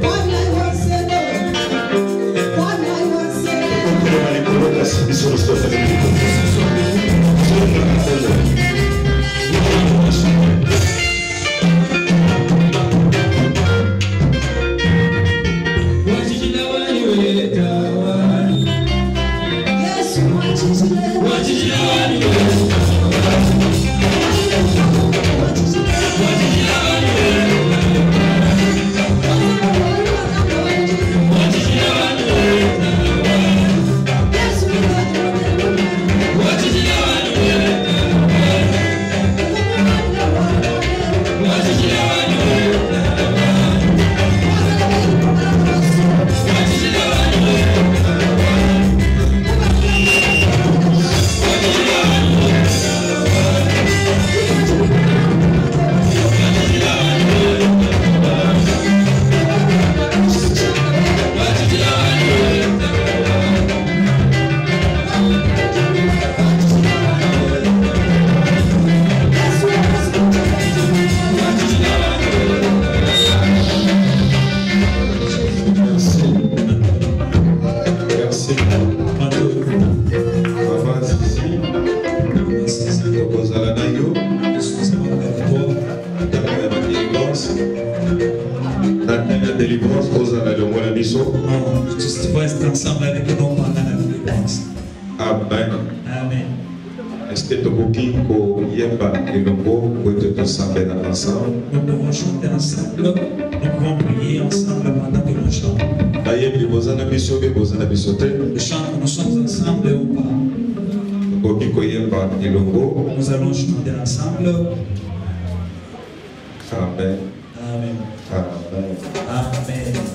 Pode La délivrance aux analystes de la mission. Tu vas être ensemble avec nous pendant la délivrance. Amen. Amen. Est-ce que tu peux dire que Yemba et le mot pour être ensemble ensemble? Nous pouvons chanter ensemble. Nous pouvons prier ensemble pendant que nous chantons. Nous chantons, nous sommes ensemble ou pas? Nous allons chanter ensemble. Amen. Amen. Amen. Amen.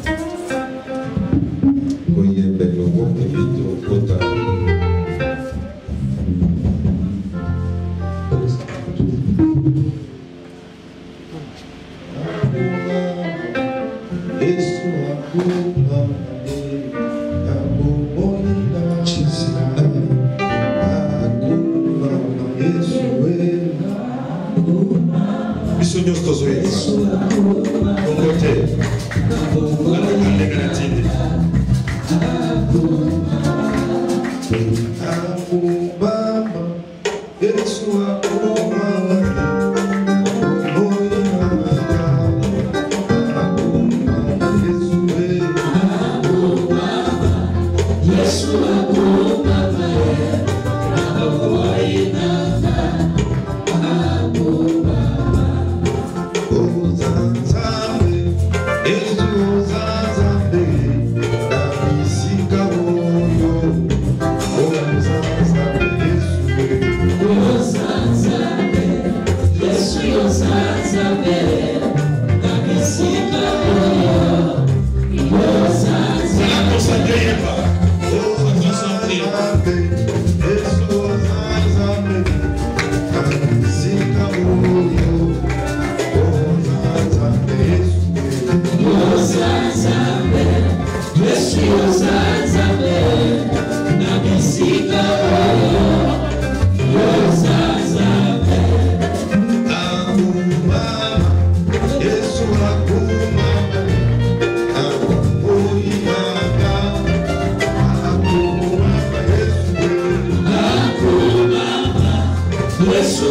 Yes,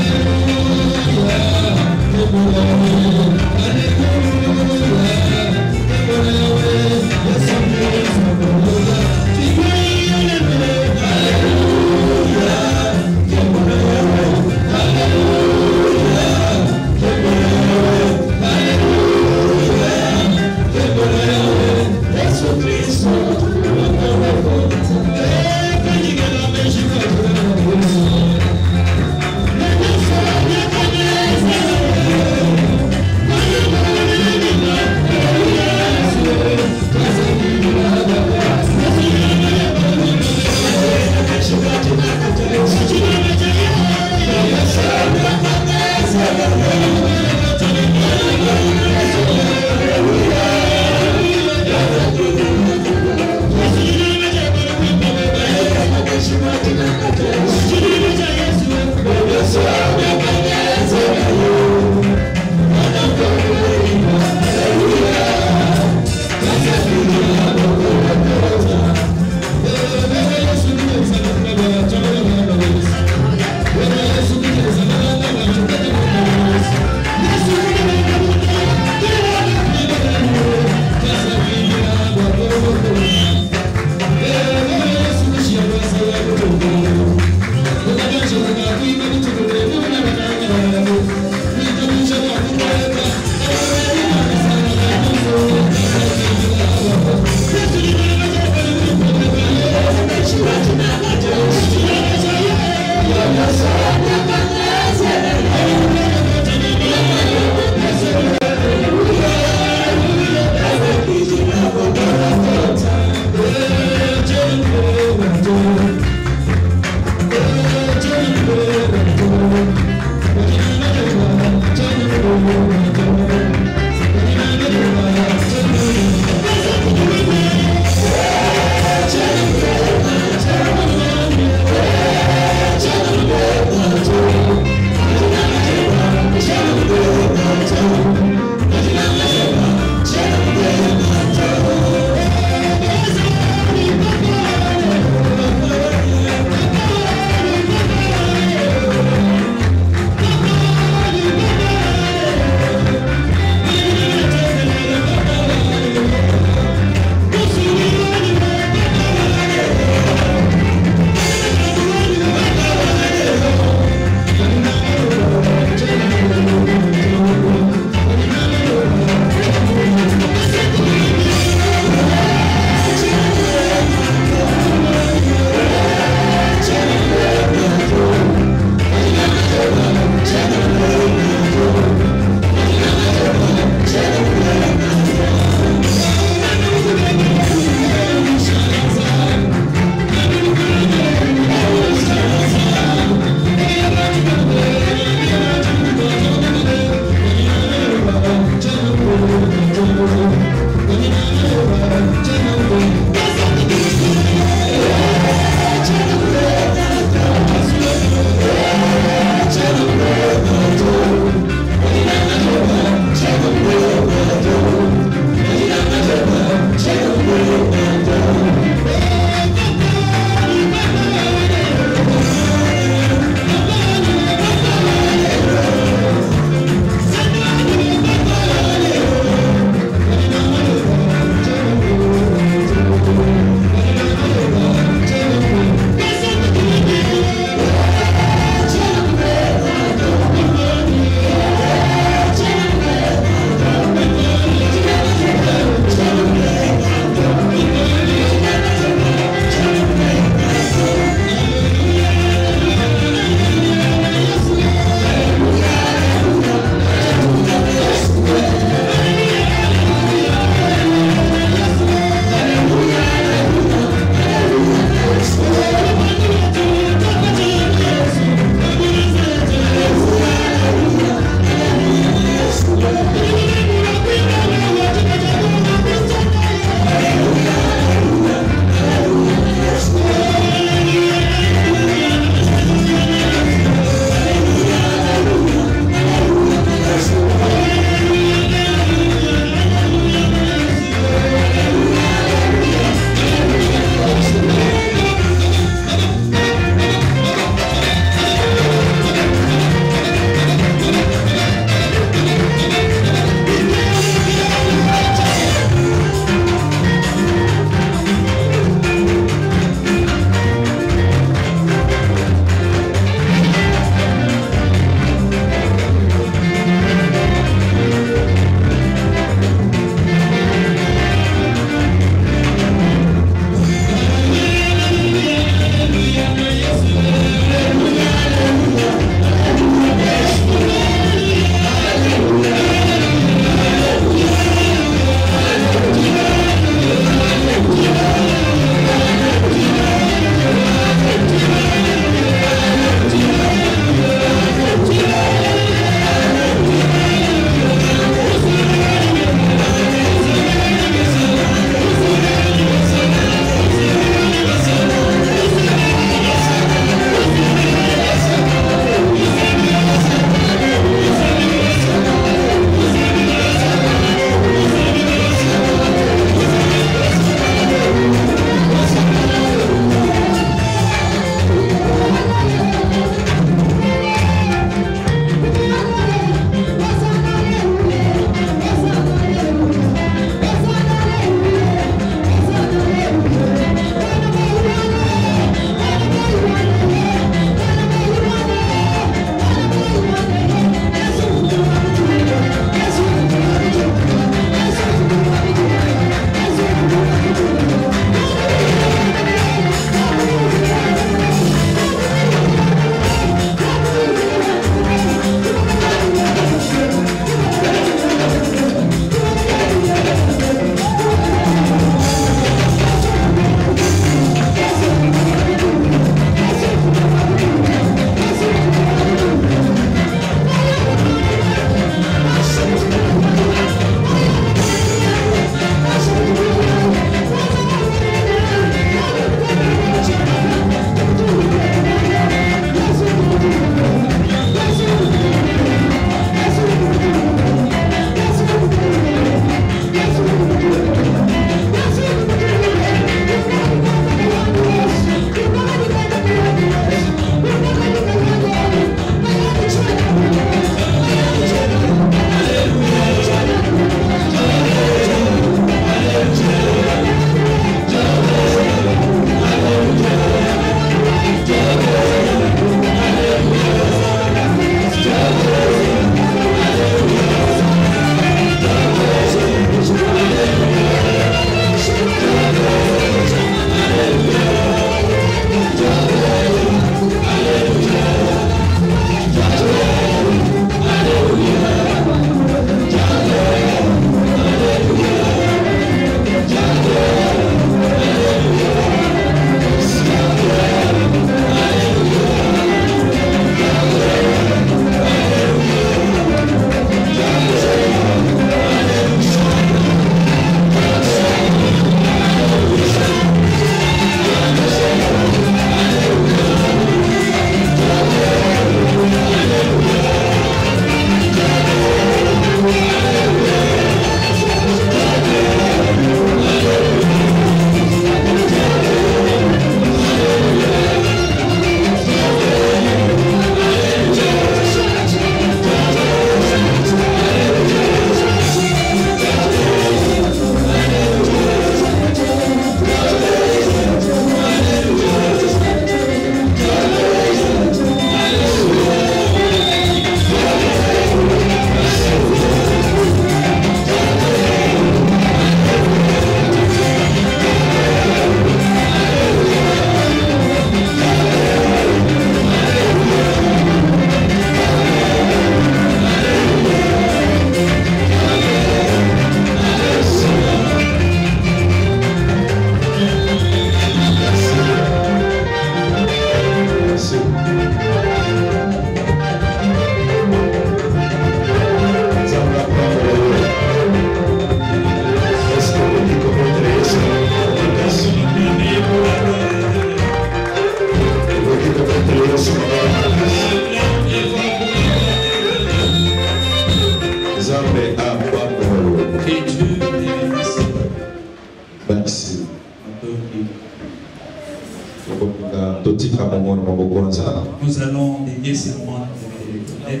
Nous allons dédier ces moments de l'éternel.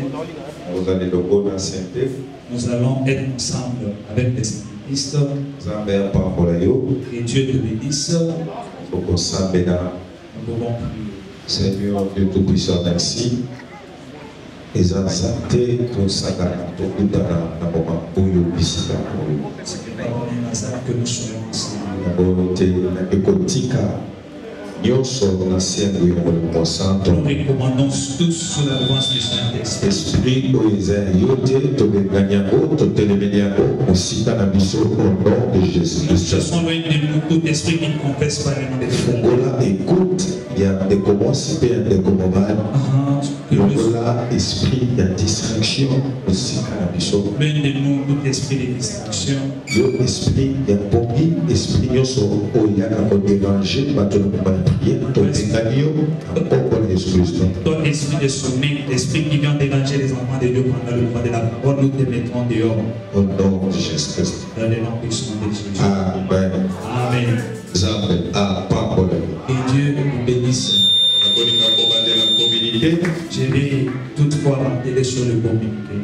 Vous allez le bon ancienneté. Nous allons être ensemble avec les saints-Christ. Que Dieu te bénisse. Nous pouvons prier. Seigneur Dieu Tout-Puissant, merci. Et ça, santé, tout ça, tout le moment où vous visitez. C'est que nous soyons ensemble. Nous recommandons tous sous la voix du Saint-Esprit. Esprit au nom de Jésus. Chassons loin de nous tout esprit qui ne confesse pas le nom de Dieu. Écoute, il y a des commences, il y a des commences. Esprit, il y a distraction aussi. Loin de nous tout esprit de distraction. Esprit, il y a beaucoup d'esprit qui sont dérangés par ton prière, ton dégagnio, encore Jésus-Christ. Ton esprit de sommeil, l'esprit qui vient déranger les enfants de Dieu pendant le mois de la parole, nous te mettrons dehors. Au nom de Jésus-Christ. Dans le nom puissant de Jésus. Amen. Amen. Et Dieu nous bénisse. Je vais toutefois parler sur le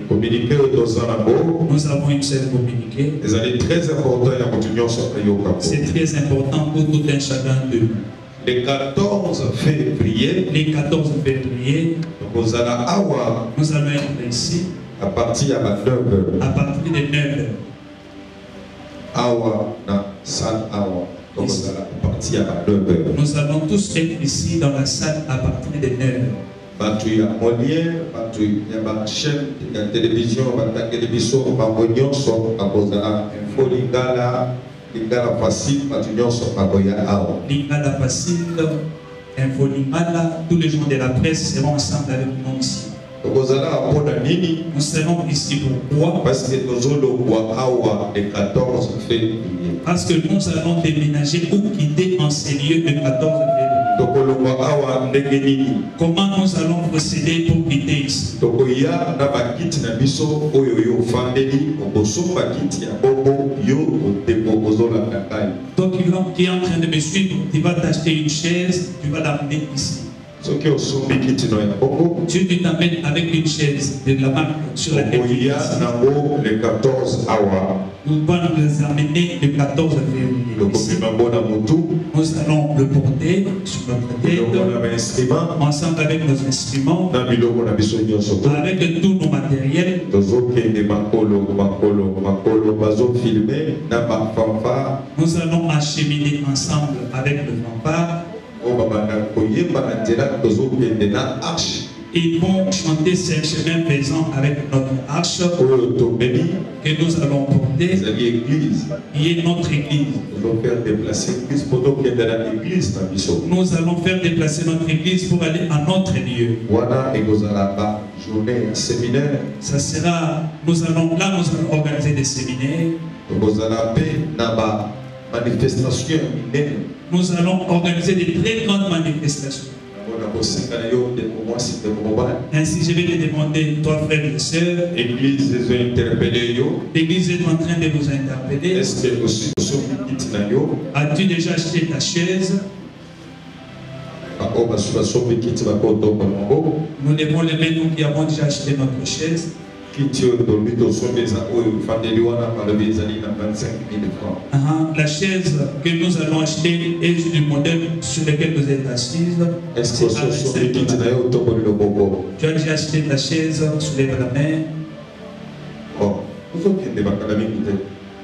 communiqué. Nous avons une seule communiqué. C'est très important pour tout un chacun de nous. Le 14 février, nous allons être ici à partir de 9h. À partir de 9h. Nous allons tous être ici dans la salle à partir de 9h. Il y a Molière, il y a chaîne, il y a télévision, il y a télévision, il y a info, Lingala facile, Lingala facile, info Lingala, tous les gens de la presse seront ensemble avec nous ici. Nous serons ici pourquoi? Parce que nous allons le 14 février. Parce que nous allons déménager ou quitter en ces lieux le 14 février. Comment nous allons procéder pour quitter ici? Donc qui est en train de me suivre, tu vas t'acheter une chaise, tu vas l'amener ici. Tu t'amènes avec une chaise de la marque sur laquelle tu es. Nous allons nous amener le 14 février. Nous allons le porter sur notre tête, ensemble avec nos instruments, avec tous nos matériels. Nous allons acheminer ensemble avec le fanfare. Ils vont chanter ce chemin faisant avec notre arche que nous allons porter. Il est notre église. Nous allons faire déplacer notre église pour aller à notre lieu. Ça sera, nous allons organiser des séminaires. Nous allons organiser des très grandes manifestations. Ainsi, je vais te demander, toi frère et soeur, l'église est en train de vous interpeller. As-tu déjà acheté ta chaise? Nous levons les mains, nous qui avons déjà acheté notre chaise. La chaise que nous allons acheter est du modèle sur lequel vous êtes assises. Tu as déjà acheté ta chaise, soulève la main.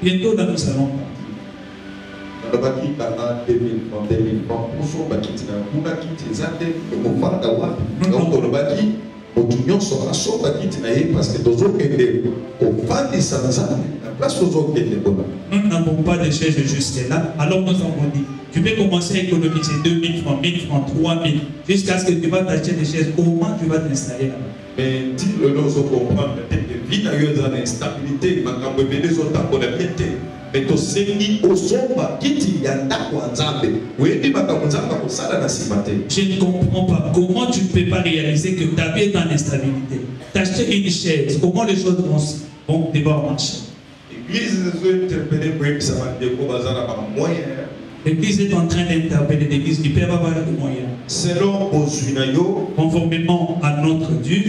Bientôt là nous allons nous n'avons pas de chaise jusque-là, alors nous avons dit, tu peux commencer à économiser 2000 francs, 1000 francs, 3000, jusqu'à ce que tu vas t'acheter des chaises. Comment tu vas t'installer là-bas? Mais dis-le, nous comprendre, vie dans l'instabilité, mais tu sais au somba kiti yanda kwanzambe wendi bakamunzamba kusala na simate. Je ne comprends pas comment tu ne peux pas réaliser que ta vie est en instabilité. T'acheter une chaise, comment les choses vont devoir marcher? L'église nous a interpellé pour que ça va découvrir bazana par moyen L'église est en train d'interpeller l'église du Père avoir les moyens. Selon Ozuinayo, conformément à notre Dieu,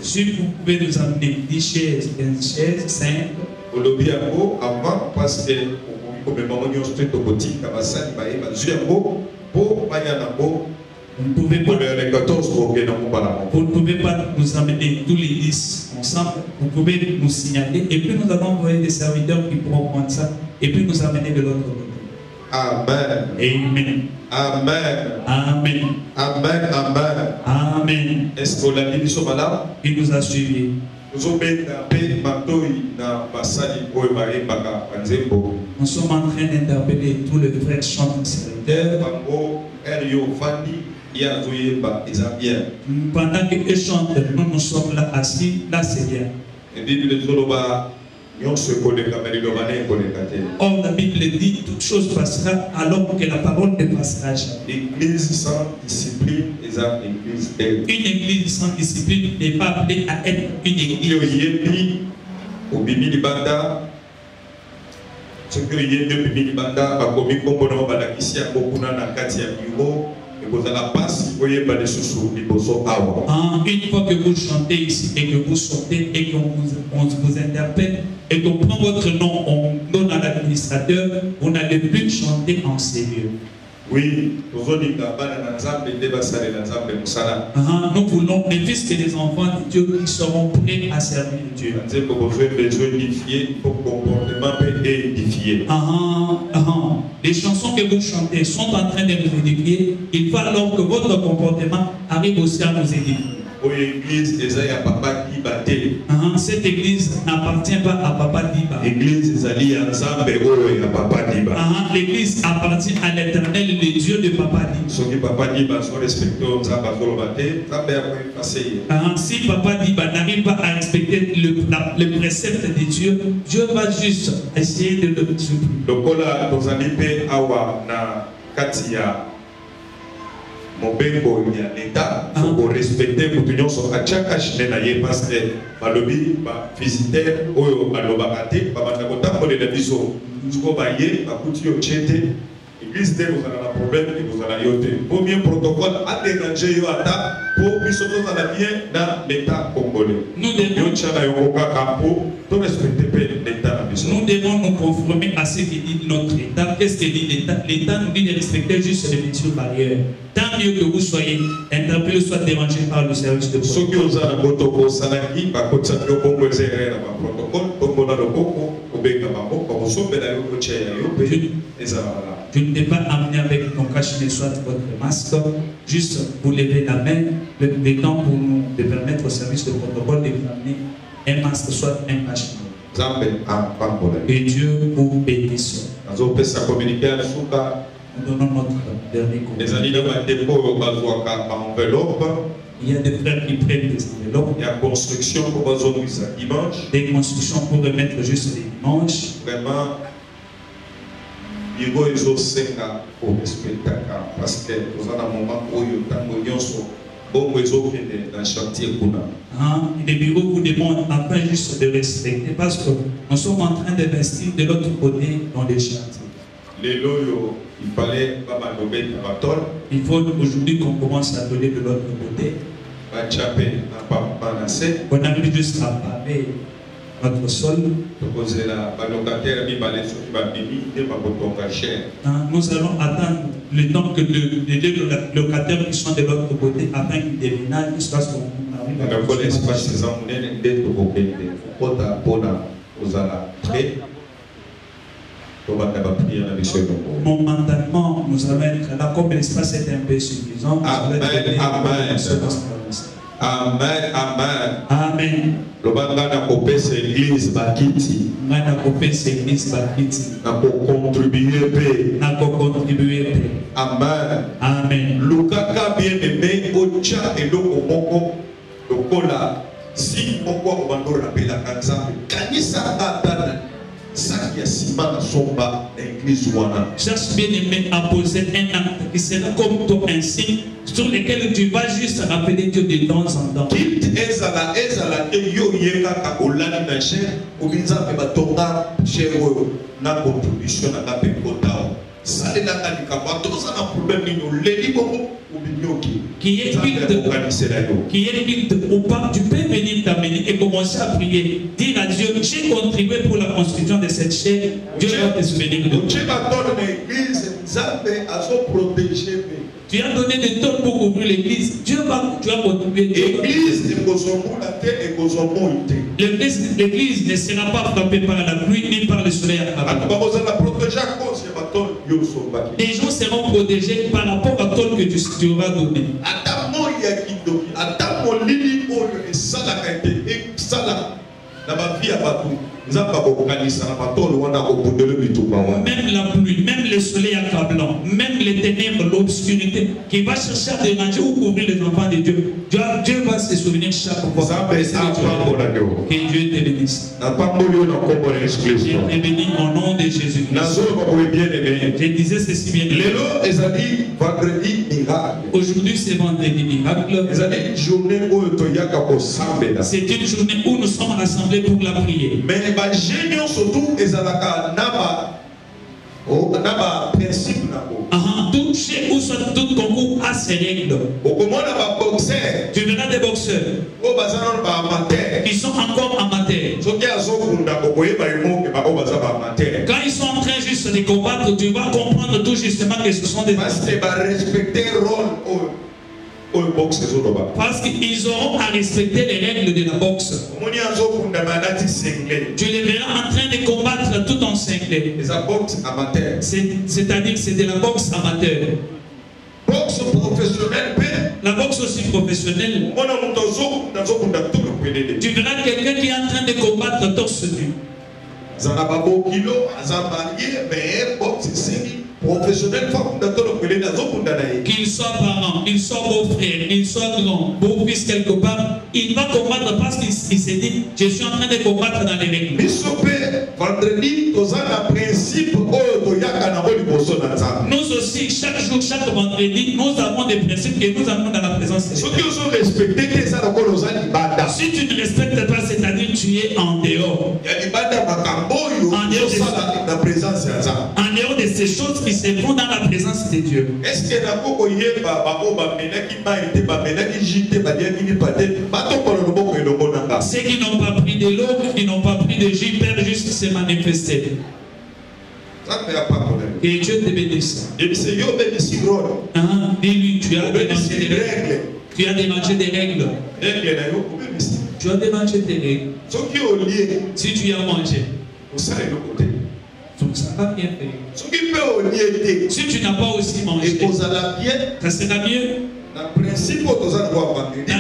si vous pouvez nous amener 10 chaises, 15 chaises, 5. Avant, parce que vous ne pouvez pas nous amener tous les 10 ensemble. Vous pouvez nous signaler et puis nous allons envoyer des serviteurs qui pourront prendre ça et puis nous amener de l'autre côté. Amen. Amen. Amen. Amen. Amen. Amen. Amen. Est-ce que la vie soit là? Il nous a suivis. Nous sommes en train d'interpeller tous les frères chanteurs serviteurs. Pendant qu'ils chantent, nous sommes là assis, là c'est bien. Or la Bible dit toute chose passera alors que la parole ne passera jamais. L'église sans discipline est une église d'elle. Une église sans discipline n'est pas appelée à être une église. Au Bimini Banda, ce que il y a depuis Bimini Banda, a commis component à la Kissia, Bokuna, Nakatia, Bureau. Une fois que vous chantez ici et que vous sortez et qu'on vous interpelle et qu'on prend votre nom, on donne à l'administrateur, vous n'allez plus chanter en sérieux. Oui, nous voulons les fils et les enfants de Dieu qui seront prêts à servir Dieu. Les chansons que vous chantez sont en train de nous édifier. Il faut alors que votre comportement arrive aussi à nous édifier. Cette église n'appartient pas à Papa Diba. L'église appartient à l'Éternel, le Dieu de Papa Diba. Si Papa Diba n'arrive pas à respecter le précepte de Dieu, Dieu va juste essayer de le supprimer. Mobengo ya l'État, il faut respecter pour tenir son achaka chine na ye parce que balobi ba visiteur oyo balobakate ba banda kotambo de biso tuko ba ye ba kuti yo chete église de vous avez un problème et vous avez yoté premier protocole a déranger yo ata pour biso to na bien dans l'État congolais nous devons chana yo kaka pour to respecter l'État na biso. Nous devons nous conformer à ce que dit notre État. Qu'est-ce que dit l'État? L'État nous dit de respecter juste les mesures barrières. Tant mieux que vous soyez interpellés, soit dérangés par le service de police. Je ne t'ai pas amené avec ton cache-nez, soit votre masque. Juste vous levez la main, le temps pour nous de permettre au service de protocole de vous amener un masque, soit un cache-nez. Et Dieu vous bénisse. Nous donnons notre dernier conseil. Il y a des frères qui prennent des enveloppes. Il y a construction pour dimanche. Des constructions pour remettre juste les dimanches. Vraiment, il faut pour respecter parce que nous avons un moment où nous avons dans chantier. Les bureaux vous demandent afin juste de respecter parce que nous sommes en train d'investir de l'autre côté dans les chantiers. Il fallait il faut aujourd'hui qu'on commence à donner de l'autre côté. On arrive juste à paver notre sol. Nous allons attendre le temps que les deux locataires qui sont de l'autre côté afin qu'ils déménagent jusqu'à ce qu'on arrive momentanément, nous allons être là, comme l'espace est un peu suffisant. Amen, amen. Amen, amen. Amen. Le bangana kopesa église bakiti. Ngana kopesa église bakiti. Na ko contribuer pe. Na ko contribuer pe. Amen. Amen. Lukaka bien aimé ocha eloko moko lokola si moko obandora pe la kanza. Kanisa atana. Cherche bien aimé à poser un acte qui sera comme toi un signe sur lequel tu vas juste rappeler Dieu de temps en temps. Qui est culte ou pas, tu peux venir t'amener et commencer à prier. Dire à Dieu, j'ai contribué pour la construction de cette chair. Dieu va te souvenir de toi. Tu as donné des temps pour ouvrir l'église. Dieu va, tu as contribué. L'église ne sera pas frappée par la pluie ni par le soleil. Les gens seront protégés par rapport à toi que tu auras donné. Même la pluie, même le soleil accablant, même les ténèbres, l'obscurité qui va chercher à déranger ou couvrir les enfants de Dieu. Dieu va se souvenir chaque fois. Que Dieu te bénisse. Je te bénis au nom de Jésus. Je disais ceci bien. Aujourd'hui c'est vendredi miracle. C'est une journée où nous sommes rassemblés pour la prière. Mais tout chez ou soit tout concours a ses règles. Tu verras des boxeurs qui sont encore amateurs. Quand ils sont en train juste de combattre, tu vas comprendre tout justement que ce sont des parce qu'ils auront à respecter les règles de la boxe. Tu les verras en train de combattre tout en cinglé. C'est-à-dire c'est de la boxe amateur. Boxe professionnelle. La boxe aussi professionnelle. Tu verras quelqu'un qui est en train de combattre torse nu. Professionnel, qu'il soit parent, qu'il soit beau-frère, qu'il soit grand, beau-fils quelque part, il va combattre parce qu'il s'est dit, je suis en train de combattre dans les règles. Nous aussi, chaque jour, chaque vendredi, nous avons des principes que nous avons dans la présence de Dieu. Si tu ne respectes pas, c'est-à-dire tu es en dehors. En dehors de ces choses qui se font dans la présence de Dieu. Est-ce que ceux qui n'ont pas pris de l'eau, qui n'ont pas pris de jus, peuvent juste se manifester. Que Dieu te bénisse. Dis-lui, tu as dérangé des règles. Tu as dérangé des règles. Tu as dérangé des règles. Si tu as mangé, donc ça va bien faire. Si tu n'as pas aussi mangé, ça sera mieux. Dans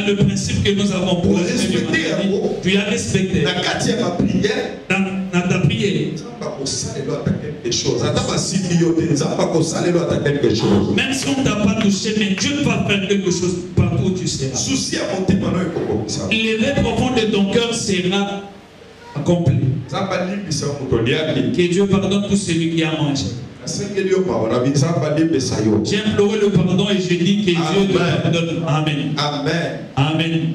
le principe que nous avons pour respecter, tu as respecté. Dans ta prière. Même si on ne t'a pas touché, mais Dieu va faire quelque chose partout où tu seras. L'éveil profond de ton cœur sera accompli. Que Dieu pardonne tout celui qui a mangé. J'ai imploré le pardon et j'ai dit que Dieu te pardonne. Amen. Amen. Amen.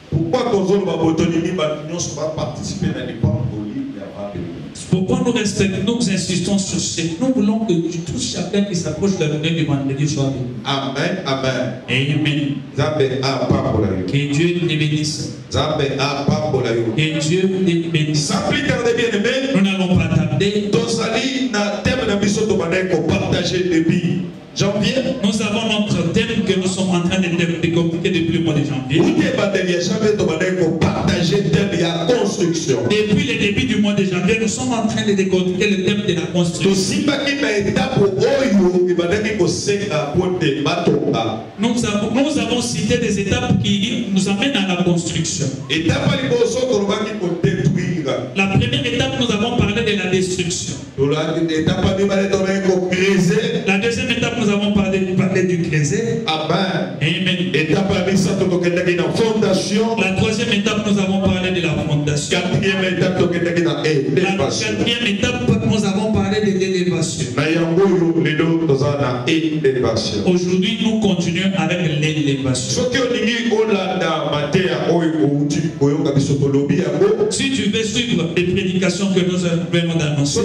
Pourquoi pourquoi nous respectons, nous insistons sur ce. Nous voulons que tout chacun qui s'approche de la journée du vendredi soit béni. Amen. Amen. Amen. Que Dieu te bénisse. Que Dieu te bénisse. Nous n'allons pas tarder. Janvier. Nous avons notre thème que nous sommes en train de décortiquer depuis le mois de janvier. Depuis le début du mois de janvier, nous sommes en train de décortiquer le thème de la construction. Nous avons cité des étapes qui nous amènent à la construction. La première étape, nous avons parlé de la destruction. La deuxième étape, nous avons parlé du creuset. Amen. Amen. La troisième étape, nous avons parlé de la fondation. La quatrième étape, nous avons parlé de l'élévation. élévation. Aujourd'hui, nous continuons avec l'élévation. Si tu veux suivre les prédications que nous venons d'annoncer,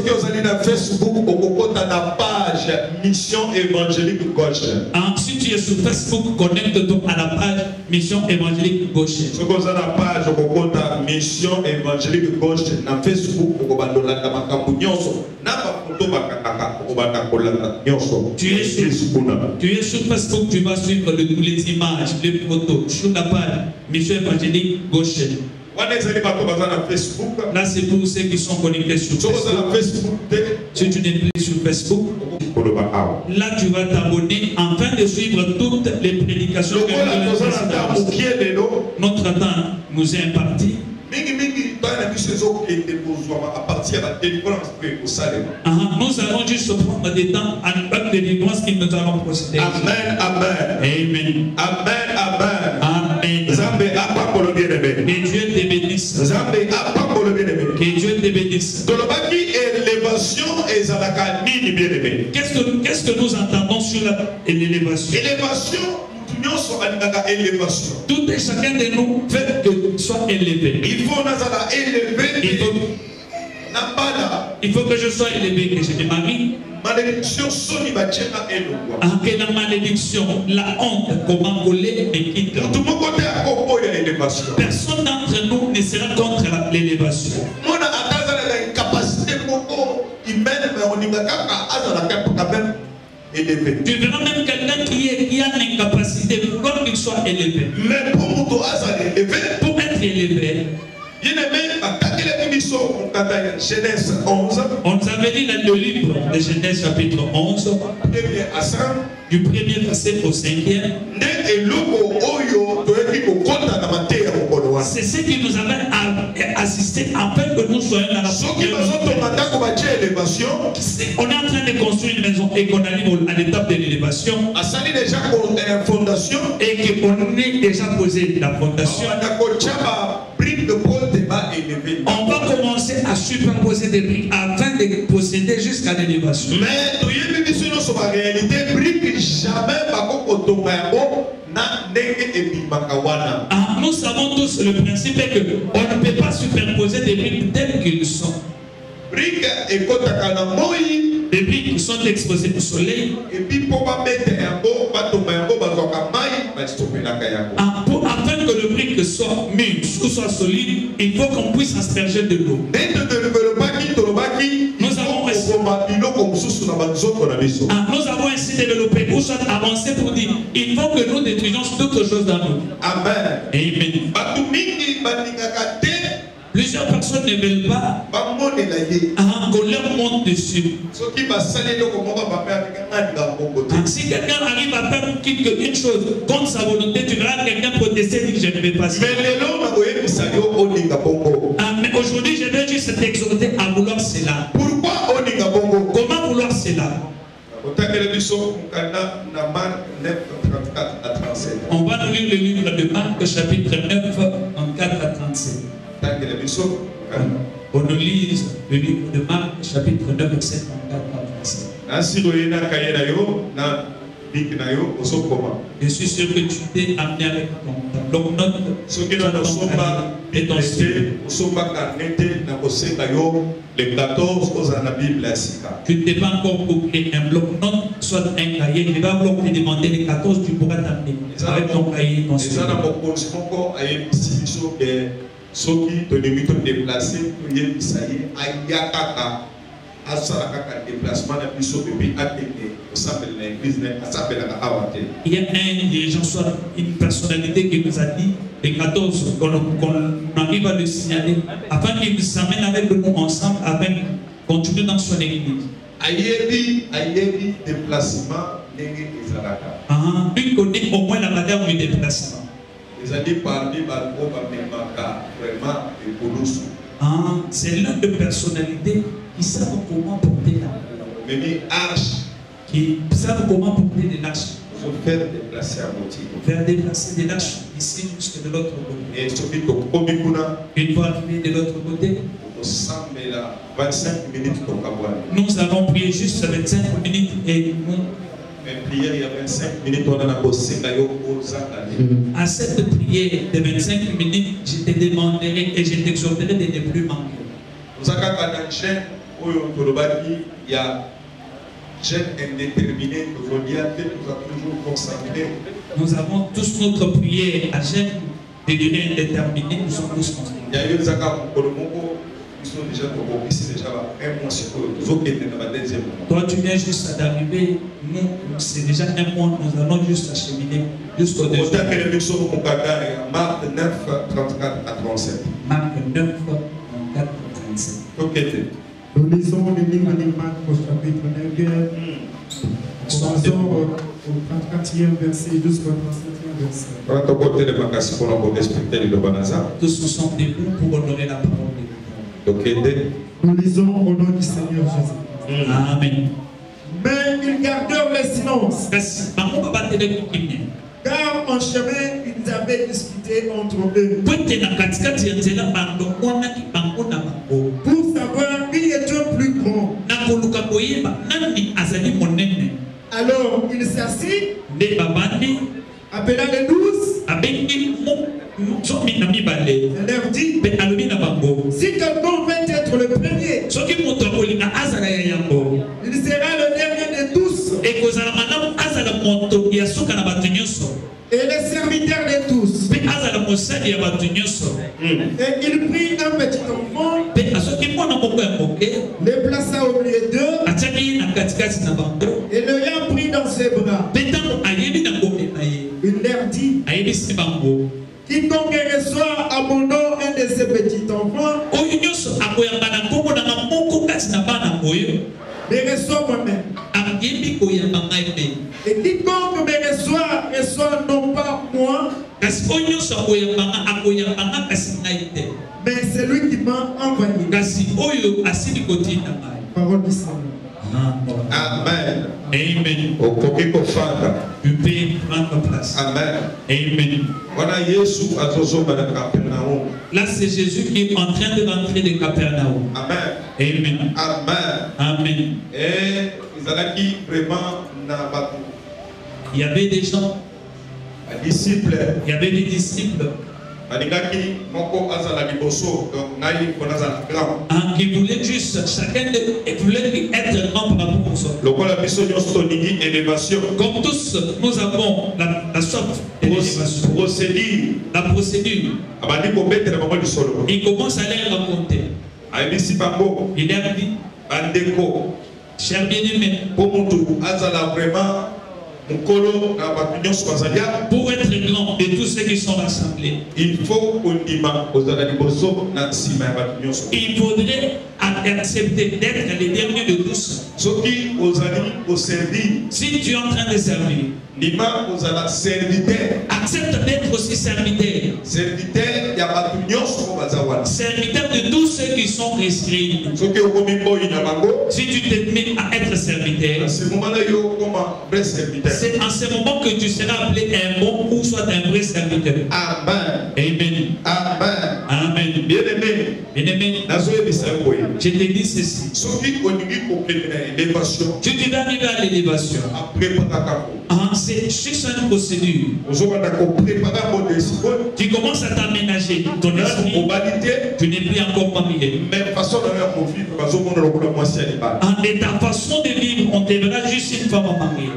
si tu es sur Facebook, connecte-toi à la page Mission Évangélique Gaucher. Mission Évangélique Gaucher na Facebook. Tu es sur Facebook, tu vas suivre les images, les photos sur la page Mission Évangélique Gaucher. Là, c'est pour ceux qui sont connectés sur Facebook. Si tu n'es plus sur Facebook, là, tu vas t'abonner afin de suivre toutes les prédications que nous avons. Notre temps nous est imparti. Nous allons juste prendre des temps à la délivrance que nous allons procéder. Amen, amen. Amen. Amen, amen. Amen. Que Dieu te bénisse. Que Dieu te bénisse. Qu'est-ce que nous entendons sur l'élévation? Tout et chacun de nous fait que soit élevé. Il faut que je sois élevé, que je me marie. Que la malédiction, la honte, comment voler me quitte. Personne d'entre nous ne sera contre l'élévation. Tu verras même quelqu'un qui a l'incapacité de vouloir qu'il soit élevé. Mais pour être élevé, Genèse 11. On nous avait dit le livre de Genèse chapitre 11, du premier verset au 5e. C'est ce qui nous avait assisté afin que nous soyons dans la élévation. On est en train de construire une maison et qu'on arrive à l'étape de l'élévation et qu'on ait déjà posé la fondation. On va commencer à superposer des briques afin de procéder jusqu'à l'élévation. Mais nous savons tous le principe est que on ne peut pas superposer des briques telles qu'ils sont. Des briques qui sont exposées au soleil. Afin que le brique soit mûr ou soit solide, il faut qu'on puisse asperger de l'eau. Nous avons ainsi développé ou soit avancé pour dire il faut que nous détruisions d'autres choses dans nous. Amen. Amen. Plusieurs personnes ne veulent pas qu'on leur monte dessus. Si quelqu'un arrive à faire une chose contre sa volonté, tu verras quelqu'un protester et dire je ne vais pas. Mais aujourd'hui, je vais juste t'exhorter à vouloir cela. Pourquoi comment vouloir cela? On va nous lire le livre de Marc, chapitre 9, 34 à 37. On nous lise le livre de Marc, chapitre 9, verset 34 à 37. Je suis sûr que tu t'es amené avec ton bloc-notes et ton stylo. Tu ne t'es pas encore procuré un bloc-notes, soit un cahier. Il va bloc te demander les 14, tu pourras t'amener avec ton cahier et ton stylo. Soki to limite déplacé pour y essayer ayakaka asaraka déplacement na biso bébé ateke au s'appelle l'église na s'appelle la awate. Il y a un dirigeant soit une personnalité qui nous a dit les 14 qu'on arrive à le signaler afin qu'il nous amène avec nous ensemble avec continuer dans son église. Ayebi déplacement n'engé ezalaka. Lui connaît au moins la manière du déplacement. C'est l'un de personnalités qui savent comment porter la arche, qui savent comment porter des lâches. Faire déplacer à moitié. Faire déplacer des lâches ici jusque de l'autre côté. Une fois arrivé de l'autre côté, 25 minutes. Nous allons prier juste 25 minutes et nous. prière, il y a 25 minutes, on a bossé. À cette prière de 25 minutes, je te demanderai et je t'exhorterai de ne plus manquer. Il y a jeûne indéterminé, nous a toujours consacré. Nous avons tous notre prière à jeûne de durée indéterminée, nous sommes tous consacrés. Il y a eu des ils sont déjà ici déjà un mois sur eux. Toi tu viens juste d'arriver, nous c'est déjà un mois, nous allons juste acheminer jusqu'au deuxième. Marc 9, 34 à 37. Marc 9, 34 à 37. Nous lisons le livre de Marc au chapitre 9, commençons au 34e verset jusqu'au 37e verset. Tous nous sommes debout pour honorer la parole de Dieu. Nous lisons au nom du Seigneur Jésus. Amen. Mais ils gardèrent le silence. Car en chemin, ils avaient discuté entre eux pour savoir qui était le plus grand. Alors il s'assit, appela les 12, et leur dit, si quelqu'un veut être le premier, il sera le dernier de tous et le serviteur de tous. Et il prit un petit enfant, le plaça au milieu d'eux et le ayant pris dans ses bras. Il leur dit, quiconque reçoit à mon nom un de ces petits enfants, me reçoit moi-même. Et quiconque me reçoit non pas moi, mais celui qui m'a envoyé. Parole du Seigneur. Amen. Amen. Tu peux prendre place. Amen. Amen. Là, c'est Jésus qui est en train de rentrer de Capernaum. Amen. Amen. Amen. Amen. Et il y avait des gens. Disciples. Il y avait des disciples. Qui voulait juste, chacun voulait être grand par rapport aux autres. Comme tous, nous avons la sorte de procédure. La procédure. Il commence à les raconter. Il leur dit, cher bien-aimé, pour être grand de tous ceux qui sont rassemblés, il faudrait accepter d'être les derniers de tous. Si tu es en train de servir, accepte d'être aussi serviteur. Serviteur de tous ceux qui sont inscrits. Si tu te mets à être serviteur, c'est en ce moment que tu seras appelé un bon ou soit un vrai serviteur. Amen. Amen. Amen. Amen. Bien-aimé. Bien-aimé. Je te dis ceci. Tu devais arriver à l'élévation. C'est juste une procédure. Tu commences à t'aménager ton esprit. Tu n'es plus encore marié. Et ta façon de vivre, on te verra juste une femme mariée.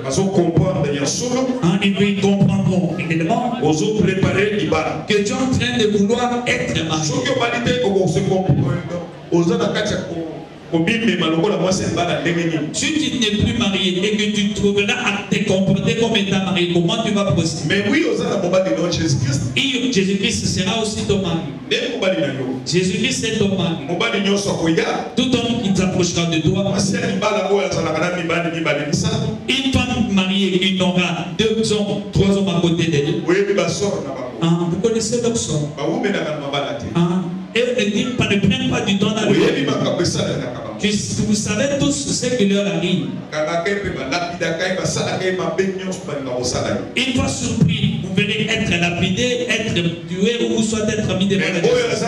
Ils comprendront également que tu es en train de vouloir être marié. Si tu n'es plus marié et que tu trouveras à te comporter comme étant marié, comment tu vas procéder? Mais oui, et Jésus-Christ sera aussi ton mari. Jésus-Christ est ton mari. Tout homme qui s'approchera de toi, une femme mariée, il aura 2 hommes, 3 hommes à côté d'elle. Vous connaissez leur sort. Et ne prennent pas du temps dans le monde. Vous savez tous ce qui leur arrive. Une fois surpris, vous verrez être lapidé, être tué ou soit être mis devant la justice.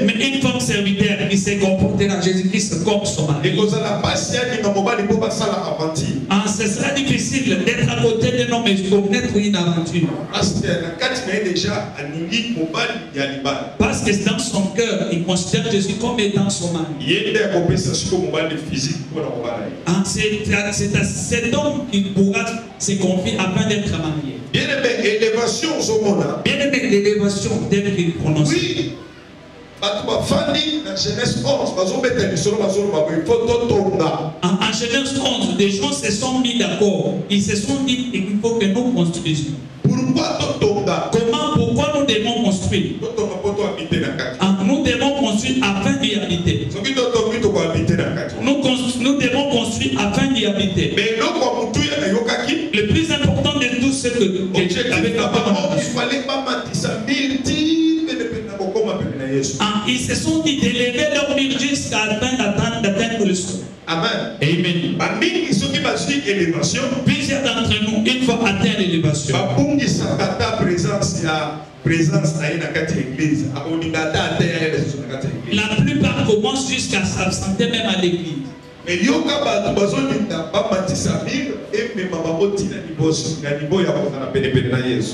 Mais une femme serviteur qui s'est comportée dans Jésus-Christ accomplisse comme son mari. Ce sera difficile d'être à côté d'un homme et de connaître une aventure. Parce que dans son cœur, il considère Jésus comme étant son mari. C'est à cet homme qu'il pourra se confier afin d'être marié. Bien-aimé, élévation, bien-aimé, l'élévation telle qu'il prononce. Oui. En Genèse 11, des gens se sont mis d'accord. Ils se sont dit qu'il faut que nous construisions. Pourquoi nous devons construire? Nous devons construire afin d'y habiter. Nous devons construire afin d'y habiter. Le plus important de tout, c'est que avec la parole, ils se sont dit d'élever leur mur jusqu'à d'atteindre le sol. Amen. Amen. Plusieurs d'entre nous, une fois atteint l'élévation, la plupart commencent jusqu'à s'absenter même à l'église.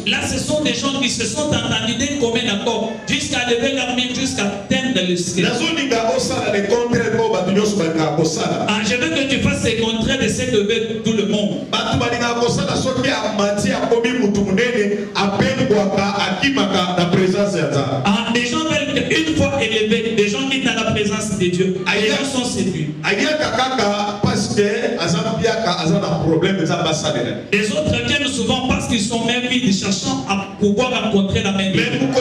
Là, ce sont des gens qui se sont entendus d'un commun accord jusqu'à lever leur main, jusqu'à atteindre le ciel. Je veux que tu fasses le contraire de ce que veut tout le monde. Des gens veulent qu'une fois élevés, des gens qui sont dans la présence de Dieu, les gens sont séduits. Les autres viennent souvent parce qu'ils sont même vides, cherchant à pouvoir rencontrer la main de Dieu. Une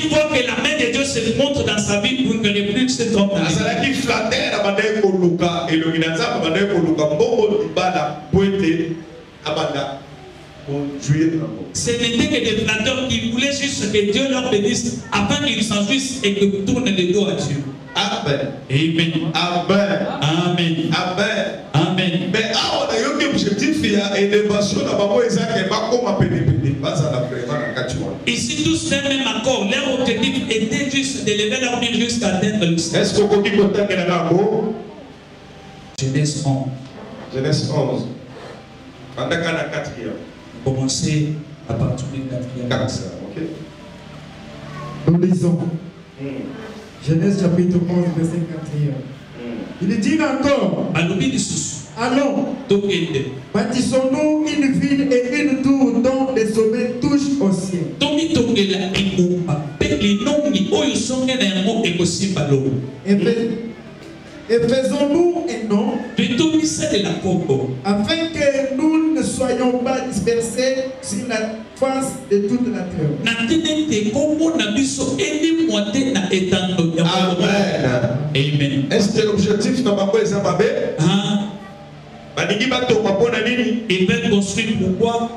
fois que la main de Dieu se montre dans sa vie, vous ne verrez plus cet homme. Ce n'était que des flatteurs qui voulaient juste que Dieu leur bénisse afin qu'ils s'enfuissent et que vous tournez le dos à Dieu. Amen. Amen. Amen. Amen. Amen. Amen. Mais on a eu l'objectif il y a élévation dans maman Isaac et Makoma Pédépédé. Ici, tous les mêmes accords, leur objectif était juste d'élever leur mur jusqu'à atteindre le ciel. Est-ce que vous dites que Genèse 11. Genèse 11. En la 4e. Commencez à partir du 4e. Ok. Nous lisons. Genèse chapitre 11, verset 4e. Il dit encore. Allons, bâtissons-nous une ville et une tour dont les sommets touchent au ciel. Et faisons-nous un nom afin que nous ne soyons pas dispersés sur la face de toute la terre. Amen. Est-ce que l'objectif n'a pas été Zababé? Ils veulent construire pourquoi?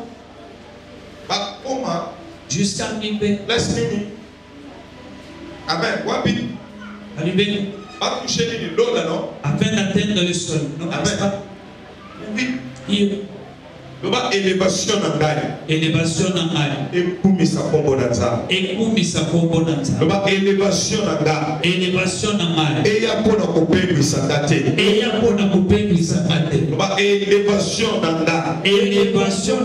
Jusqu'à arriver. Amen. Arriver. Afin d'atteindre le sol. Oui. Élévation élévation élévation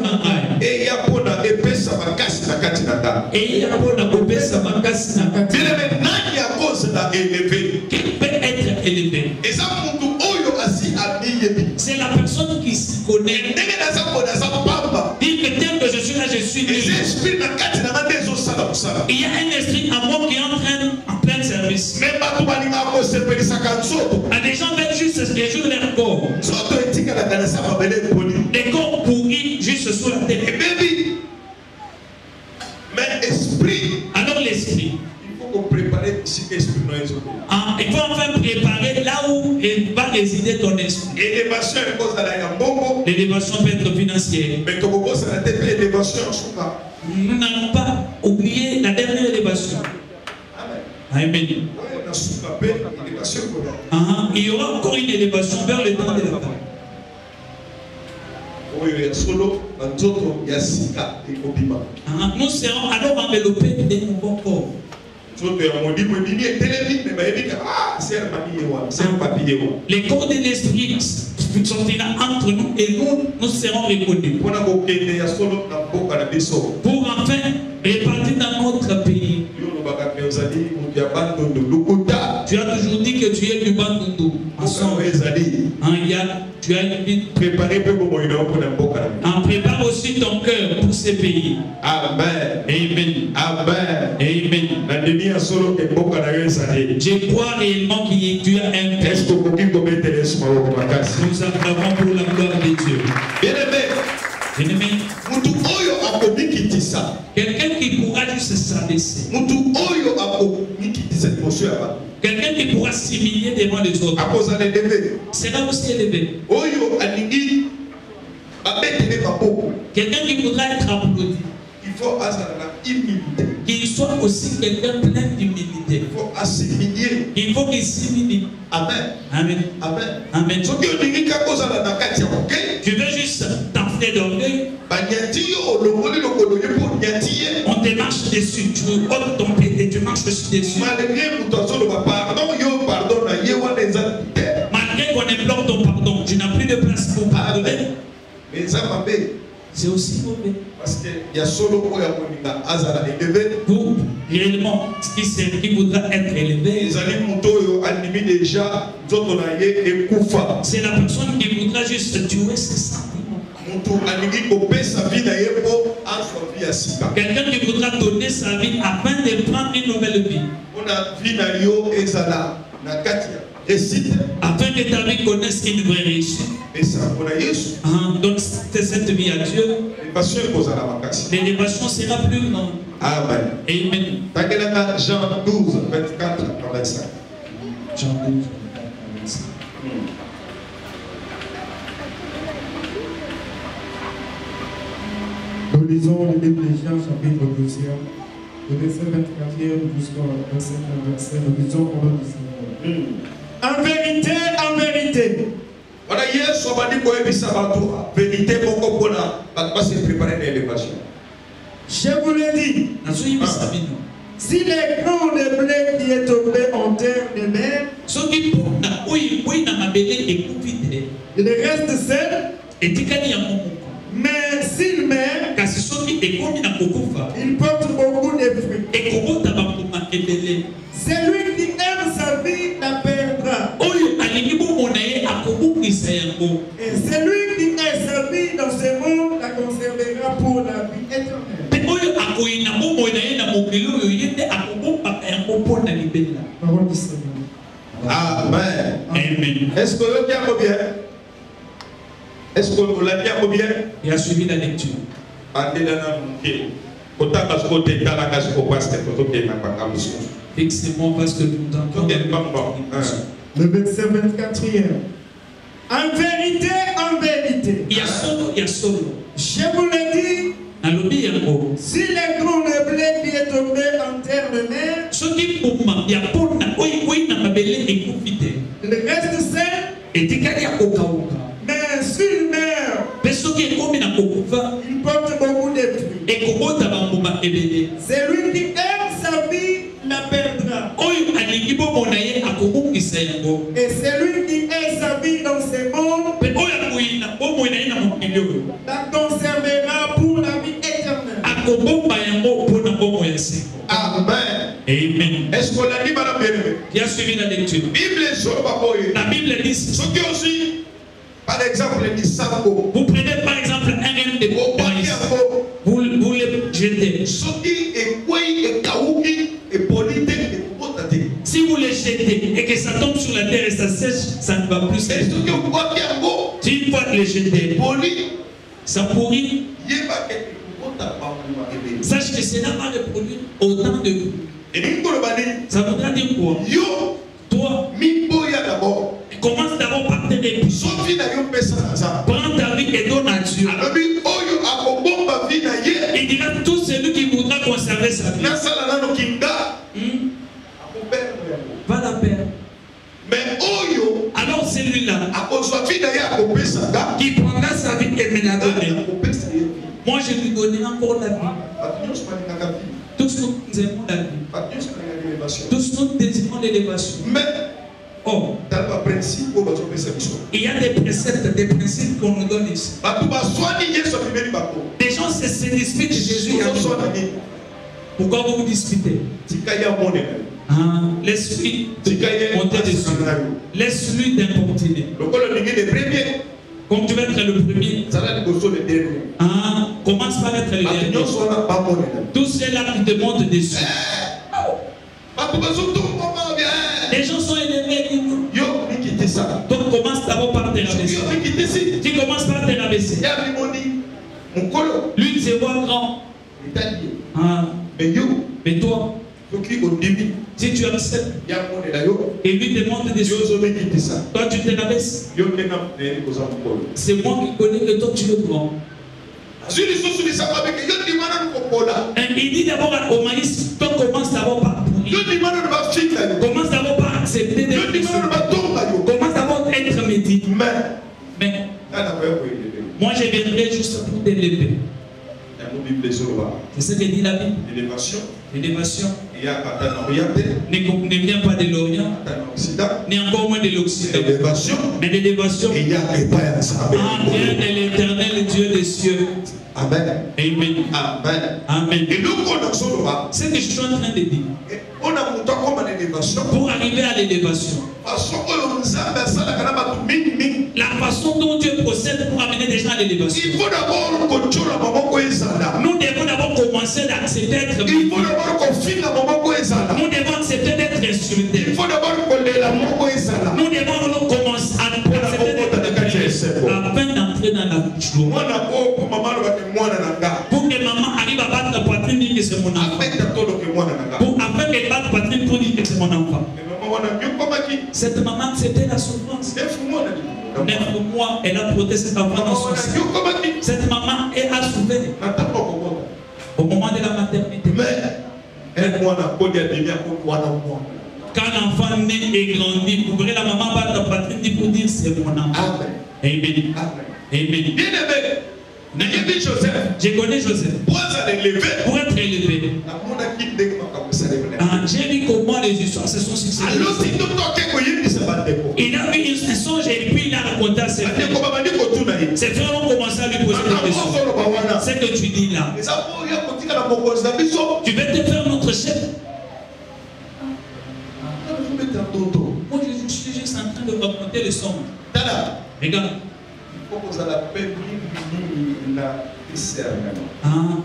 élevé. C'est la personne qui se connaît. Dit que tel que je suis là, je suis libre. Il y a un esprit à moi qui entraîne en plein service. Des gens veulent juste les jours leur corps. Les corps pourris juste sous la tête. Mais esprit. Alors l'esprit. Il faut préparer ici l'esprit. Il faut enfin préparer là où il va résider ton esprit. L'élévation peut être financière. Nous n'allons pas oublier la dernière élévation. Amen. Il y aura encore une élévation vers le temps de la fin. Nous serons alors enveloppés d'un nouveau corps. Les codes de l'esprit sortira entre nous et nous serons reconnus. Pour enfin répartir dans notre pays. Tu as toujours dit que tu es du Bandundu. Ensemble. Tu as une vie. Prépare aussi ton cœur pour ces pays. Amen. Amen. Amen. Amen. Je crois réellement que tu as un cœur. Nous avons pour la gloire de Dieu. Bien-aimé. Bien-aimé. Quelqu'un qui pourra juste s'abaisser. Quelqu'un qui pourra s'humilier devant les autres sera aussi élevé. Quelqu'un qui voudra être applaudi, qu'il soit aussi quelqu'un plein d'humilité. Il faut qu'il s'humilie. Amen. Amen. Amen. Amen. Tu veux juste t'enfler d'orgueil, on te marche dessus, tu ôtes ton pied et tu marches dessus. Malgré qu'on implore ton pardon, tu n'as plus de place pour pardonner. C'est aussi mauvais. Parce qu'il y a solo pour réellement qui voudra être élevé. C'est la personne qui voudra juste tuer ses sentiments. Quelqu'un qui voudra donner sa vie afin de prendre une nouvelle vie. Afin que ta vie connaisse une vraie réussite. Donc cette vie à Dieu, l'élévation sera plus grande. Amen. Amen. Jean 12, 24 à 25. Jean 12, 25. Nous lisons le livre de Jean, chapitre 12, le verset 24 jusqu'au verset 25. Nous lisons au nom du Seigneur. En vérité, en vérité. Voilà, hier, soit dit pour vérité, beaucoup pour la se préparer l'élévation. Je vous l'ai dit. Si les grains de blé qui est tombé en terre de mer, il reste seul. Mais s'il meurt, il porte beaucoup de fruits. Celui qui aime sa vie la perdra. Et celui qui est servi dans ce monde la conservera pour la vie éternelle. Parole du Seigneur. Amen. Amen. Est-ce que le diable bien? Est-ce que vous l'avez bien bien? Il a suivi la lecture. Fixez-moi parce que nous entendons. Le verset 24e. En vérité, il y a solo. Je vous l'ai dit. Si les grains de blé qui est tombé en terre de mer, il reste seul. Mais s'il meurt, il porte beaucoup de fruits. Celui qui aime sa vie la perdra. Et celui qui aime sa vie dans ce monde la conservera pour la vie éternelle. Amen. Amen. Est-ce qu'on l'a dit, madame bien-aimée? Qui a suivi la lecture? La Bible dit. Ce qui aussi, par exemple, les sambo. Vous prenez par exemple un grain de maïs. Vous le jetez. Si vous le jetez et que ça tombe sur la terre et ça sèche, ça ne va plus sécher. Si une fois le jeté, ça pourrit. Sache que cela va reproduire autant de vous. Ça voudra dire quoi? Toi, commence d'abord par tes débits. Prends ta vie et donne à Dieu. Il dira tout celui qui voudra conserver sa vie va la perdre. Mais alors celui-là qui prendra sa vie et me la donnera, moi je lui donnerai encore la vie. Tous nous aimons la vie. Tous nous désirons l'élévation. Mais oh, il y a des principes qu'on nous donne ici. Les gens se disputent Jésus. Pourquoi vous vous disputez? Laisse-lui monter dessus. Laisse-lui t'importuner. Comme tu vas être le premier, commence par être le dernier. Tous ceux-là qui te montent dessus. Les gens sont élevés. Donc commence d'abord par te rabaisser. Tu commences par te rabaisser. Lui, tu vois grand. Mais toi, si tu acceptes et lui te montre des choses, toi tu te rabaisses. C'est moi qui connais que toi tu es grand. Il dit d'abord au maïs, toi commence d'abord par pourrir. Commence d'abord par accepter des choses. Commence d'abord à être médit. Mais moi je viendrai juste pour t'élever. C'est ce que dit la Bible. L'élévation ne vient pas de l'Orient, ni encore moins de l'Occident. Mais l'élévation vient de l'Éternel Dieu des cieux. Amen. Amen. Amen. Amen. Et nous, ce que je suis en train de dire, pour arriver à l'élévation, la façon dont Dieu procède pour amener des gens à l'élévation, il faut d'abord nous devons d'abord commencer à accepter d'être il faut d'abord nous devons accepter d'être instrumentés. Il faut d'abord nous devons commencer à accepter d'être afin d'entrer dans la joie. Pour que maman arrive à battre la poitrine, dire que c'est mon enfant. Afin qu'elle batte la poitrine pour dire que c'est mon enfant. Cette maman acceptait la souffrance. 9 mois, elle a porté cet enfant dans son sein. Cette maman a souffert au moment de la maternité. Quand l'enfant naît et grandit, vous verrez la maman battre la poitrine pour dire c'est mon enfant. Amen. Amen. Je connais Joseph. Pour être élevé. J'ai vu comment les histoires se sont succédées. Il a eu un songe et puis il a raconté à ses frères. Ses frères ont commencé à lui poser des questions. Ce que tu dis là, tu veux te faire notre chef? Moi je suis juste en train de raconter le songe. Regarde.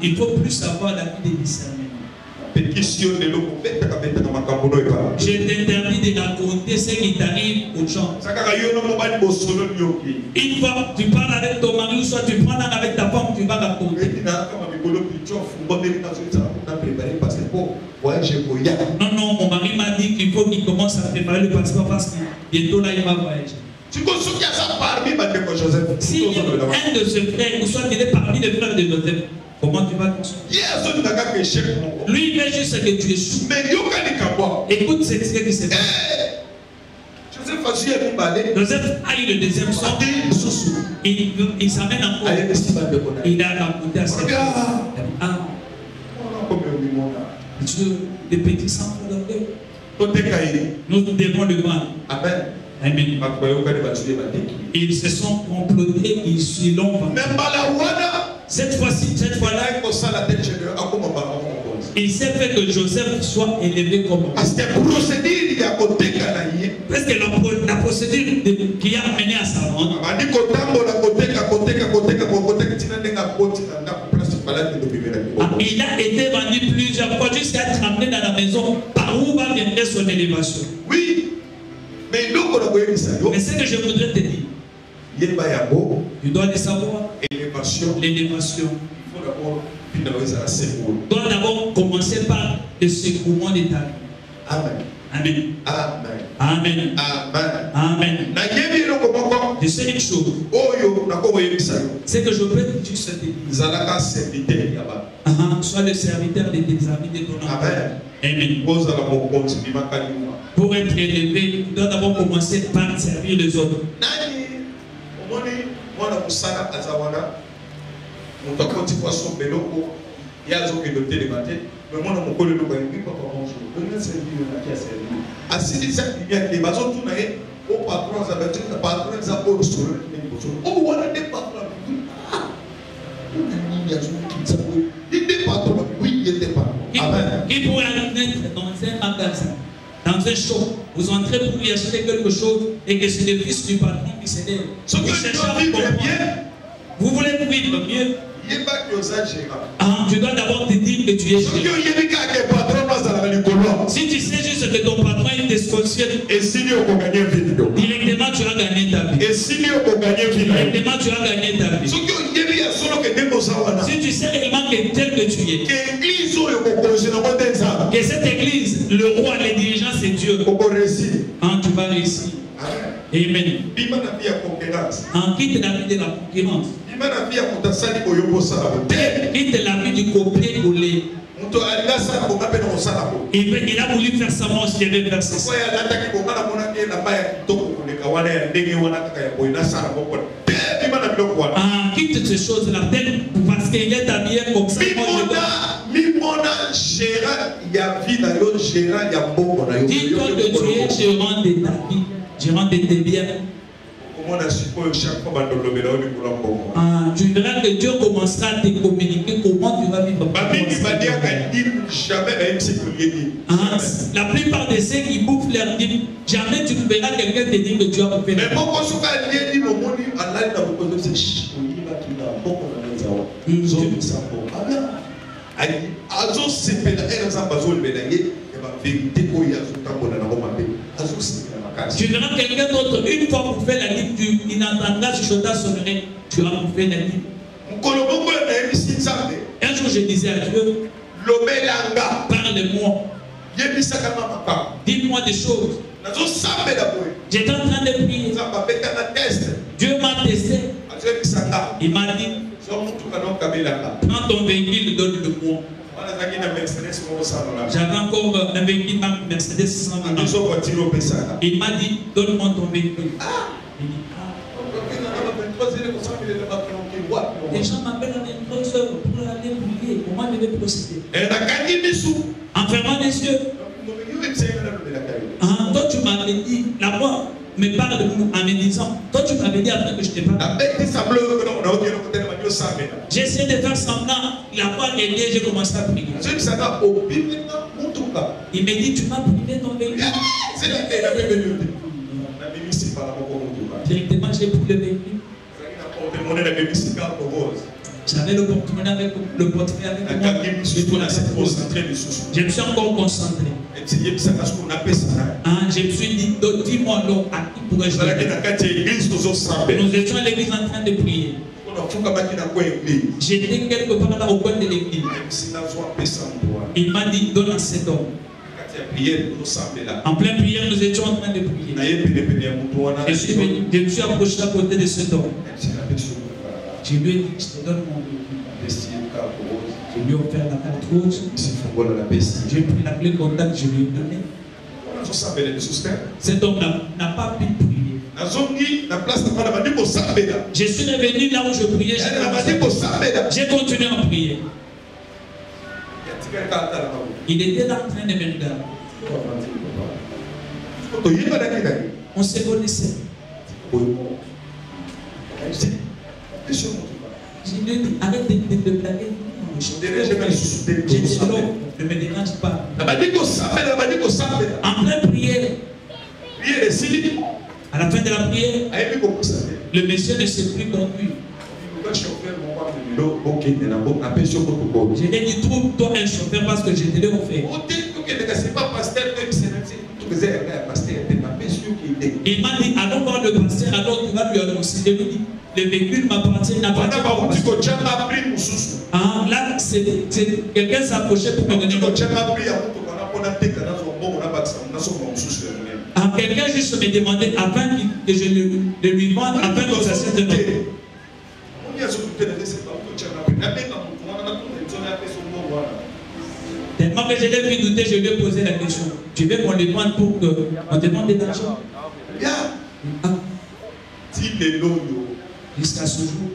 Il faut plus savoir la vie des discernements. Je t'interdis de raconter ce qui t'arrive aux gens. Une fois tu parles avec ton mari ou soit tu parles avec ta femme, tu vas raconter. Non, mon mari m'a dit qu'il faut qu'il commence à préparer le passeport parce que bientôt là il va voyager. Si un de ses frères, ou soit il est parmi les frères de Joseph, comment tu vas construire? Lui, il veut juste que tu échoues. Écoute ce qui s'est passé. Joseph a eu le deuxième son. Il s'amène encore. Il a raconté à ses frères. Des petits sangs nous devons le vendre. Amen. Amen. Ils se sont complotés, ils l'ont vendu. Cette fois-là, il s'est fait que Joseph soit élevé comme parce que la procédure qui a mené à sa vente, il a été vendu plusieurs fois jusqu'à être amené dans la maison par où va venir son élévation. Oui, mais ce que je voudrais te dire, tu dois le savoir. L'élévation. Il doit d'abord commencer par le secouement de ta vie. Amen. Amen. Amen. Amen. Amen. Amen. Je sais une chose. C'est que je peux juste te dire. Sois le serviteur de tes amis, de ton enfant. Amen. Pour être élevé, tu dois d'abord commencer par servir les autres. Mais moi, mon collègue, il dit papa, bonjour. Venez servir la qui a servi. Assis ça, il y a des bazons tout naïfs. Au patron, ça va dire le patron, ça va au sol. Oh, voilà des patrons. Ah, il y a des patrons. Oui, il y a des patrons. Amen. Qui pourrait aller dans un magasin, dans un shop, vous entrez pour lui acheter quelque chose et que c'est le fils du patron qui s'élève. Ce que tu dois vivre bien, vous voulez vivre mieux. Ah, tu dois d'abord te dire que tu es gérant. Si tu sais juste que ton patron est dysfonctionnel, directement tu as gagné ta vie. Directement tu as gagné ta vie. Si tu sais réellement que tel que tu es, que cette église, le roi, les dirigeants, c'est Dieu. Ah, tu vas réussir. Amen. Quitte la vie de la concurrence. Quitte la vie du copier-coller. Il a voulu faire ça, moi je devais faire ça. Quitte ces choses-là, parce qu'il est habillé comme ça. Dis-toi que tu es gérant de ta vie, gérant de tes biens. Tu verras que Dieu commencera à te communiquer comment tu vas vivre. La plupart de ceux qui bouffent leur dîme, jamais tu ne verras quelqu'un te dire que tu as bouffé. Mais tu verras quelqu'un d'autre, une fois pour faire la dîme, il n'entendra ce chota sonnerait, tu as bouffé la dîme. Un jour je disais à Dieu, parle-moi, dis-moi des choses. J'étais en train de prier. Dieu m'a testé. Il m'a dit, prends ton véhicule, donne-le-moi. J'avais encore un véhicule Mercedes 620. Il m'a dit, donne-moi ton véhicule. Il dit, les gens m'appellent à 23 heures pour aller prier. Comment je vais procéder? En fermant les yeux. Toi tu m'avais dit, la voix me parle en me disant, toi tu m'avais dit après que je t'ai parlé. J'ai essayé de faire semblant, la voix est liée, j'ai commencé à prier. Il me dit, tu m'as privé ton véhicule. Directement j'ai pris le véhicule. J'avais le porte-monnaie avec le portefeuille avec moi. Je me suis encore concentré. Je me suis dit, dis-moi donc à qui pourrais-je donner. Nous étions à l'église en train de prier. J'étais quelque part là au coin de l'église. Il m'a dit, donne à cet homme. En pleine prière, nous étions en train de prier. Je me suis approché à côté de cet homme. Je lui ai dit, je te donne mon véhicule. Je lui ai offert la carte rose. J'ai pris la clé contact, je lui ai donné. Cet homme n'a pas pu prier. Je suis revenu là où je priais. J'ai continué à prier. Il était là en train de me regarder. On se connaissait. Je lui ai dit, arrête de blaguer. J'étais là, ne me dérange pas. En pleine prière, à la fin de la prière, le monsieur ne s'est plus conduit. Je lui ai dit, trouve-toi un chauffeur parce que je te l'ai offert. Il m'a dit, allons voir le pasteur, alors tu vas lui annoncer. Je lui ai dit, le véhicule m'appartient, n'appartient pas. Là, quelqu'un s'approchait pour me donner mon quelqu'un juste me demandait afin que je le lui vende, afin que ça s'est donné. Tellement que je l'ai vu douter, je lui ai posé la question. Tu veux qu'on lui demande pour qu'on te demande de l'argent? Jusqu'à ce jour,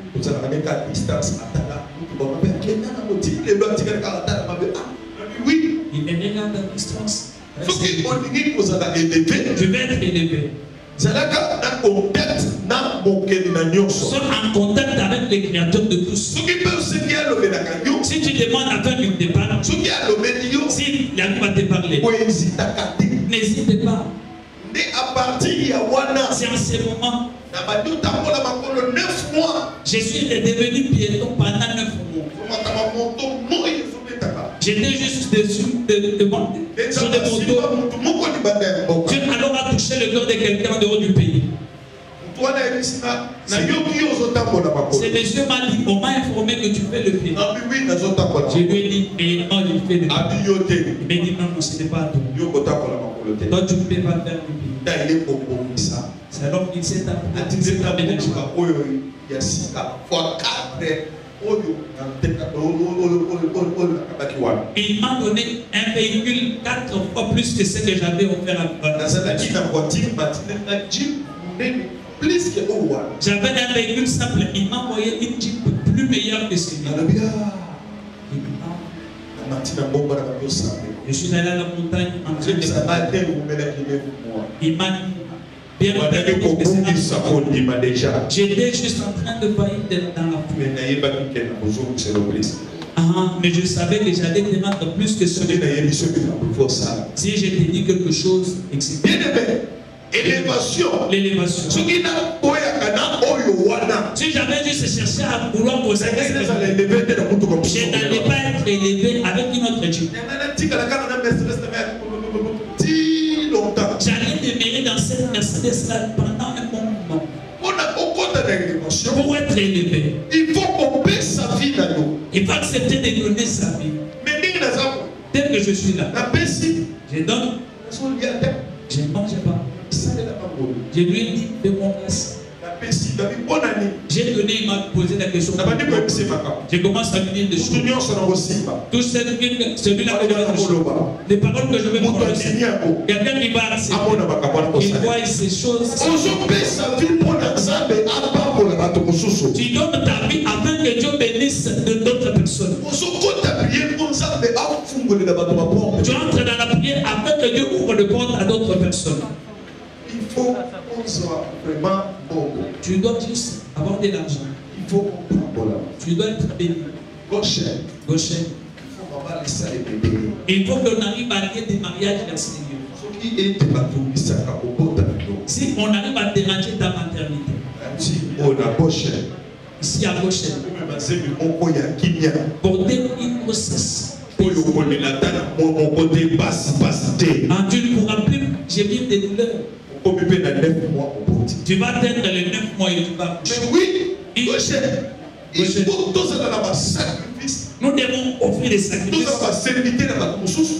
oui, distance. Tu vais être élevé. Sois en contact avec les créateurs de tous. Si tu demandes à faire une départ, si il arrive à te parler, n'hésite pas. C'est en ce moment. Je suis devenu piéton pendant 9 mois. J'étais juste dessus devant sur des motos. Dieu alors a touché le cœur de quelqu'un en dehors du pays. C'est monsieur m'a dit, on m'a informé que tu fais le pied. Je lui ai dit, mais non, il fait le pied. Il m'a dit, non, non, ce n'est pas toi. Toi, tu ne peux pas faire le pied. C'est alors qu'il s'est amené. Il m'a donné un véhicule 4 fois plus que ce que j'avais offert à j'avais un véhicule simple, il m'a envoyé une Jeep plus meilleure que celui-là. Je suis allé à la montagne en train de il m'a dit, bien j'étais juste en train de bailler dans la pluie. Mais je savais que j'allais te rendre plus que ce que si je te dis quelque chose, etc. L'élévation. Si j'avais juste cherché à vouloir posséder, je n'allais pas être élevé avec une autre Jeep. J'allais demeurer dans cette Mercedes là pendant un bon moment. Pour être élevé, il faut couper sa vie dans nous. Il faut accepter de donner sa vie. Tel que je suis là, je donne. Je ne mange pas. Je lui ai dit de mon place. J'ai donné, il m'a posé la question. Je commence à lui dire des choses. Tout celui-là que je vais toucher. Les paroles que je vais prononcer. Quelqu'un qui va accepter. Il voit ces choses. Tu donnes ta vie afin que Dieu bénisse d'autres personnes. Tu entres dans la prière afin que Dieu ouvre le porte à d'autres personnes. Il faut qu'on soit vraiment bon. Tu dois juste avoir de l'argent. Il faut tu dois être béni. Gaucher. Il faut qu'on arrive à lier des mariages dans ces lieux. Si on arrive à déranger ta maternité. Ici à Gaucher. Porter une grossesse. Tu ne pourras plus gémir des douleurs. Tu vas atteindre les 9 mois et tu vas coucher. Mais oui, nous devons offrir des sacrifices.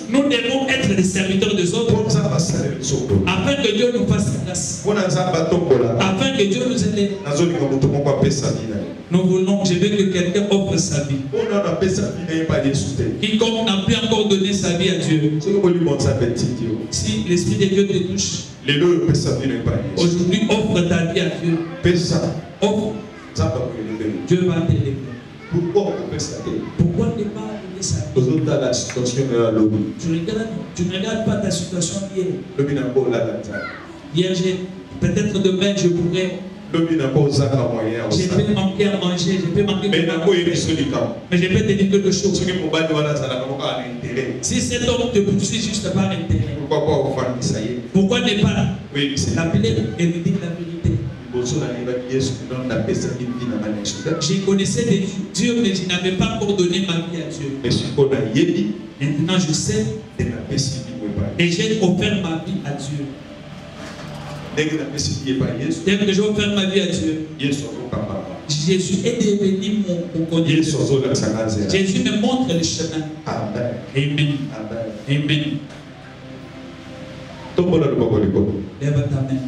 Nous devons être des serviteurs des autres. Afin que Dieu nous fasse grâce. Afin que Dieu nous aide. Nous voulons, je veux que quelqu'un offre sa vie. Quiconque n'a plus encore donné sa vie à Dieu. Si l'Esprit de Dieu te touche, aujourd'hui offre ta vie à Dieu. Offre. Dieu va t'élever. Pourquoi ne pas donner sa vie? Tu ne regardes pas ta situation hier. Hier, peut-être demain, je pourrais. Je peux manquer à manger, je peux manquer à manger. Mais je peux te dire quelque chose. Si cet homme te poursuit juste par intérêt, pourquoi ne pas l'appeler et lui dire la vérité? Je connaissais Dieu, mais je n'avais pas encore donné ma vie à Dieu. Maintenant, je sais et j'ai offert ma vie à Dieu. Dès que j'ai offert ma vie à Dieu, Jésus est devenu mon conducteur. Jésus me montre le chemin. Amen. Amen. Lève ta main.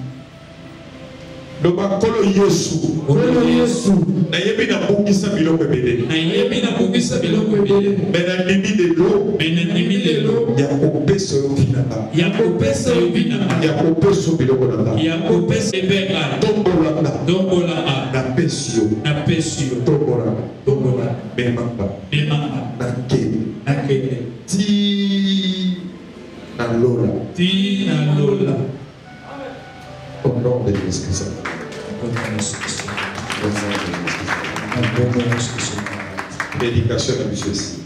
Kolo Yesu. Nayebi na bongisa biloko ebele. Mena nimi lelo. Ya kopesa yo vinanga. Ya kopesa biloko nanga. Tombola. Na pesio. Tombola. Memanga. Nakele. Ti Lola. Tina Lola. Au nom de Jésus-Christ. Prédication de Jésus.